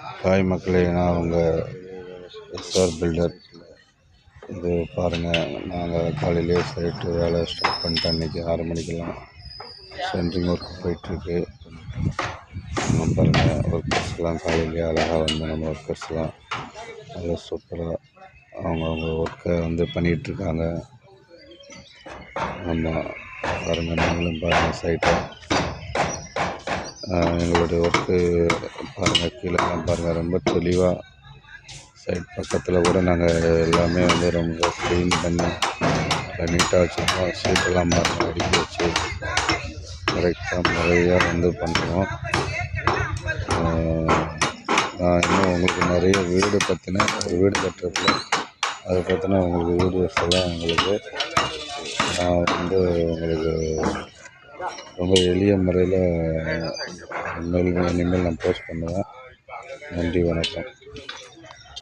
Hi மக்களே, நான் உங்கள் எஸ்ஆர் பில்டர். இது பாருங்கள், நாங்கள் காலையிலே சைட்டு வேலை ஸ்டார்ட் பண்ணிட்டோம். இன்றைக்கி 6 மணிக்கெல்லாம் சென்ட்ரிங் ஒர்க் போயிட்டுருக்கு. பாருங்கள், ஒர்க்கர்ஸ்லாம் காலையிலே அழகாக வந்து நம்ம ஒர்க்கர்ஸ்லாம் நல்லா சூப்பராக அவங்கவுங்க ஒர்க்கை வந்து பண்ணிகிட்ருக்காங்க. ஆமாம், பாருங்கள், நீங்களும் பாருங்கள் சைட்டை. எங்களுடைய ஒர்க்கு பாருங்கள், கீழேலாம் பாருங்கள், ரொம்ப தெளிவாக சைட் பக்கத்தில் கூட நாங்கள் எல்லாமே வந்து ரொம்ப க்ளீன் பண்ணி நீட்டாக வச்சுருக்கோம். சீட்டெல்லாம் பாருங்கள் அடிக்க வச்சு கரெக்டாக முறையாக வந்து பண்ணுறோம். நான் இன்னும் உங்களுக்கு நிறைய வீடு பற்றின வீடு கட்டுறதுல அதை பற்றின உங்களுக்கு வீடியோஸ் எல்லாம் நான் வந்து உங்களுக்கு ரொம்ப எளிய முறையில் இனிமேல் நான் போஸ்ட் பண்ணுவேன். நன்றி, வணக்கம்.